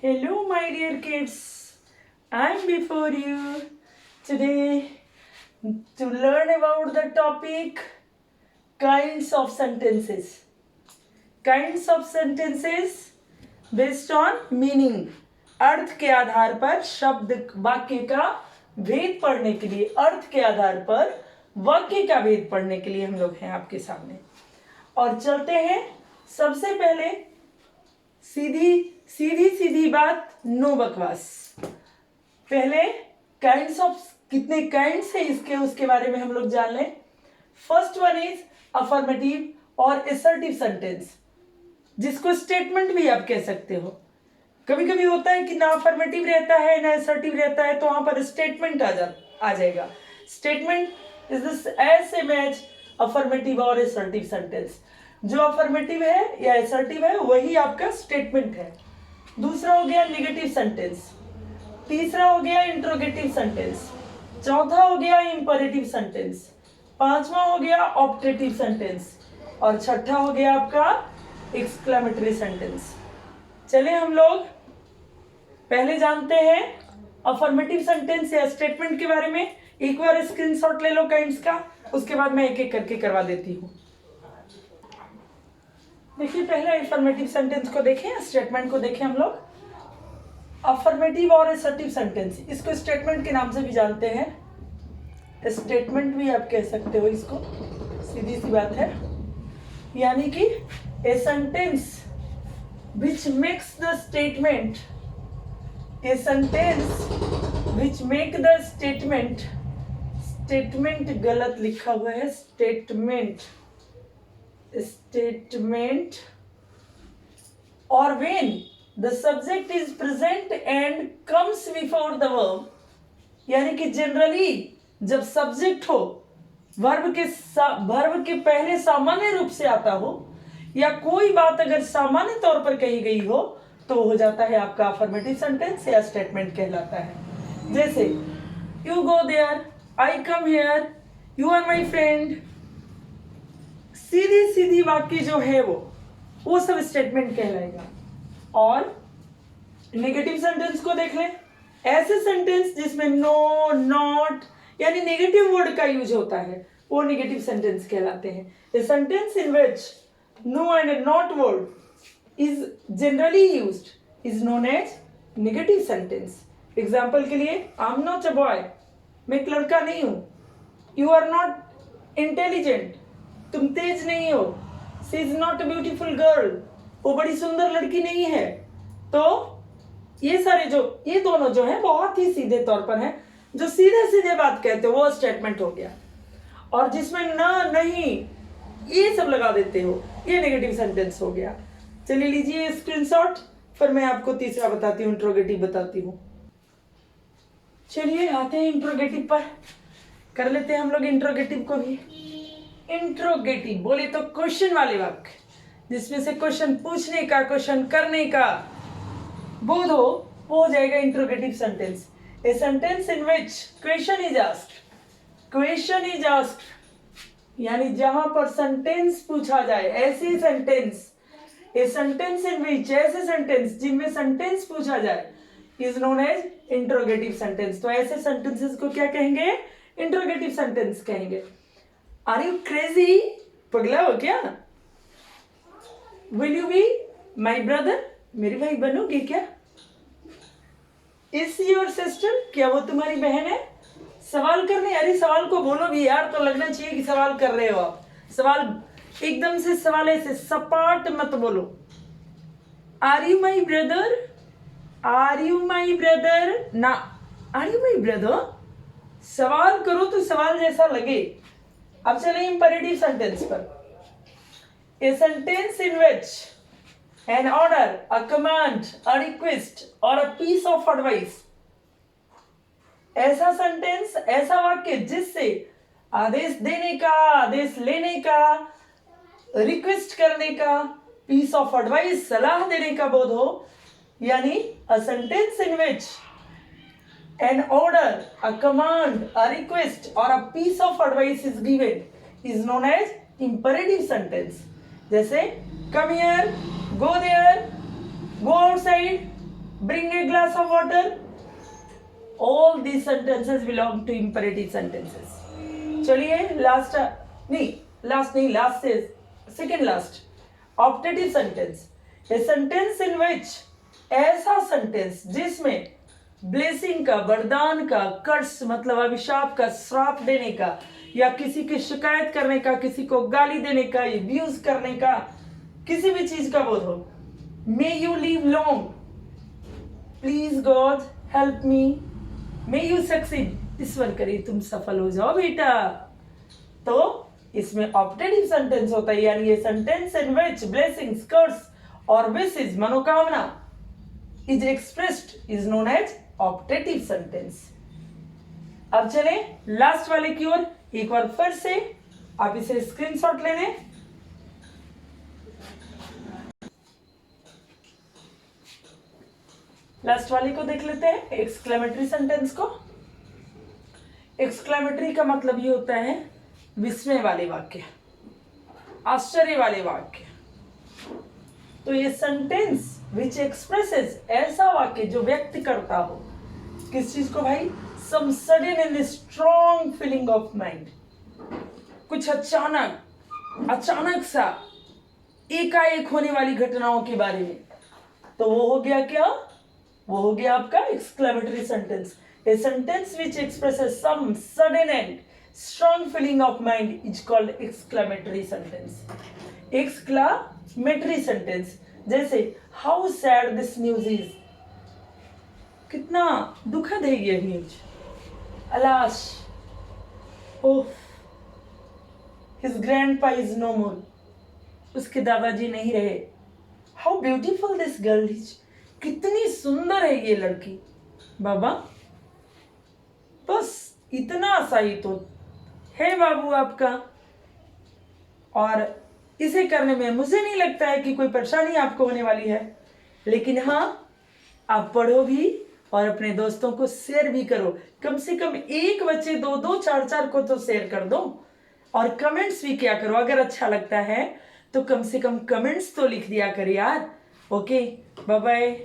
Hello, my dear kids. I'm before you today to learn about the topic kinds of sentences. Kinds of sentences based on meaning. अर्थ के आधार पर शब्द वाक्य का भेद पढ़ने के लिए, अर्थ के आधार पर वाक्य का भेद पढ़ने के लिए हम लोग हैं आपके सामने। और चलते हैं सबसे पहले सीधी बात, नो बकवास। पहले काइंड्स ऑफ, कितने काइंड्स है इसके, उसके बारे में हम लोग जान लें। फर्स्ट वन इज अफर्मेटिव और असर्टिव सेंटेंस, जिसको स्टेटमेंट भी आप कह सकते हो। कभी कभी होता है कि ना अफर्मेटिव रहता है ना असर्टिव रहता है, तो वहां पर स्टेटमेंट आ जाएगा। Statement is this as same as affirmative और असर्टिव सेंटेंस। जो अफर्मेटिव है या असर्टिव है वही आपका स्टेटमेंट है। दूसरा हो गया नेगेटिव सेंटेंस, तीसरा हो गया इंट्रोगेटिव सेंटेंस, चौथा हो गया इंपरेटिव सेंटेंस, पांचवा हो गया ऑप्टेटिव सेंटेंस और छठा हो गया आपका एक्सक्लेमेटरी सेंटेंस। चलिए हम लोग पहले जानते हैं अफर्मेटिव सेंटेंस या स्टेटमेंट के बारे में। एक बार स्क्रीनशॉट ले लो काइंड्स का, उसके बाद मैं एक एक करके करवा देती हूँ। देखिए पहले अफर्मेटिव सेंटेंस को देखें, स्टेटमेंट को देखें हम लोग। अफर्मेटिव और असर्टिव सेंटेंस, इसको स्टेटमेंट के नाम से भी जानते हैं, स्टेटमेंट भी आप कह सकते हो इसको, सीधी सी बात है। यानी कि a sentence which makes the statement, a sentence which make the statement, statement गलत लिखा हुआ है, statement or when the subject is present and comes before the verb, यानी कि जनरली जब सब्जेक्ट हो, वर्ब के पहले सामान्य रूप से आता हो, या कोई बात अगर सामान्य तौर पर कही गई हो, तो हो जाता है आपका अफर्मेटिव सेंटेंस या स्टेटमेंट कहलाता है। जैसे you go there, I come here, you are my friend. सीधी वाक्य जो है वो सब स्टेटमेंट कहलाएगा। और नेगेटिव सेंटेंस को देख लें, ऐसे सेंटेंस जिसमें नो, नॉट यानी नेगेटिव वर्ड का यूज होता है, वो नेगेटिव सेंटेंस कहलाते हैं। ए sentence in which no and not word is generally used is known as negative sentence. Example के लिए I'm not a boy, मैं एक लड़का नहीं हूँ। You are not intelligent, तुम तेज नहीं हो। She is not a beautiful girl, वो बड़ी सुंदर लड़की नहीं है। तो ये सारे ये दोनों जो है बहुत ही सीधे तौर पर हैं, जो सीधे बात कहते हो वो स्टेटमेंट हो गया। और जिसमें ना, नहीं ये सब लगा देते हो, ये नेगेटिव सेंटेंस हो गया। चलिए लीजिए स्क्रीनशॉट, फिर मैं आपको तीसरा बताती हूँ, इंट्रोगेटिव बताती हूँ। चलिए आते हैं इंट्रोगेटिव पर, कर लेते हैं हम लोग इंट्रोगेटिव को भी। इंट्रोगेटिव बोले तो क्वेश्चन वाले वाक्य, जिसमें से क्वेश्चन पूछने का, क्वेश्चन करने का बोध हो, वो हो जाएगा interrogative sentence. A sentence in which question is asked, यानी जहां पर सेंटेंस पूछा जाए, ऐसी सेंटेंस, ए सेंटेंस इन विच, ऐसे सेंटेंस जिनमें सेंटेंस पूछा जाए, is known as interrogative sentence. तो ऐसे सेंटेंसेस को क्या कहेंगे? इंट्रोगेटिव सेंटेंस कहेंगे। आर यू क्रेजी, पगला हो क्या? Will you be my brother, मेरी भाई बनोगे क्या? इज योर सिस्टर, क्या वो तुम्हारी बहन है? सवाल करने, अरे सवाल को बोलो भी यार, तो लगना चाहिए कि सवाल कर रहे हो आप। सवाल एकदम से, सवाल ऐसे सपाट मत बोलो। Are you my brother, are you my brother ना, आर यू माई ब्रदर। सवाल करो तो सवाल जैसा लगे। अब चले इंपरेटिव सेंटेंस पर। ए sentence in which an order, a command, a request or a piece of advice, ऐसा सेंटेंस, ऐसा वाक्य जिससे आदेश देने का, आदेश लेने का, रिक्वेस्ट करने का, पीस ऑफ एडवाइस, सलाह देने का बोध हो, यानी a sentence in which an order, a command, a request or a piece of advice is given is known as imperative sentence. जैसे come here, go there, go outside, bring a glass of water. All these sentences belong to imperative sentences. चलिए last नहीं last से second last optative sentence, a sentence in which, ऐसा sentence जिसमें blessing का, वरदान का, कर्स मतलब अभिशाप का, श्राप देने का, या किसी की शिकायत करने का, किसी को गाली देने का, अब्यूज करने का, किसी भी चीज का बोध हो. May you live long, please God help me, may you succeed, ईश्वर करे तुम सफल हो जाओ बेटा. तो इसमें ऑप्टेटिव सेंटेंस होता है, यानी ये सेंटेंस इन विच ब्लेसिंग्स, कर्स और विशेस, मनोकामना is expressed is known as optative sentence. अब चले लास्ट वाले की ओर. एक बार फिर से आप इसे स्क्रीनशॉट ले लें. लास्ट वाले को देख लेते हैं, एक्सक्लेमेटरी सेंटेंस को. एक्सक्लेमेटरी का मतलब ये होता है विस्मय वाले वाक्य, आश्चर्य वाले वाक्य. तो ये सेंटेंस विच एक्सप्रेसेस, ऐसा वाक्य जो व्यक्त करता हो किस चीज को भाई, some sudden and strong feeling of mind, कुछ अचानक सा एकाएक होने वाली घटनाओं के बारे में. तो वो हो गया क्या, वो हो गया आपका exclamatory sentence. A sentence which expresses some sudden and strong feeling of mind is called exclamatory sentence. Exclamatory sentence जैसे how sad this news is, कितना दुखद है ये news. Alas, oh, his grandpa is no more, उसके दादाजी नहीं रहे. How beautiful this girl is, कितनी सुंदर है ये लड़की. बाबा बस इतना सा ही तो है बाबू आपका, और इसे करने में मुझे नहीं लगता है कि कोई परेशानी आपको होने वाली है. लेकिन हाँ, आप पढ़ो भी और अपने दोस्तों को शेयर भी करो. कम से कम एक बच्चे 2-2, 4-4 को तो शेयर कर दो. और कमेंट्स भी क्या करो, अगर अच्छा लगता है तो कम से कम कमेंट्स तो लिख दिया कर यार. Okay, bye bye.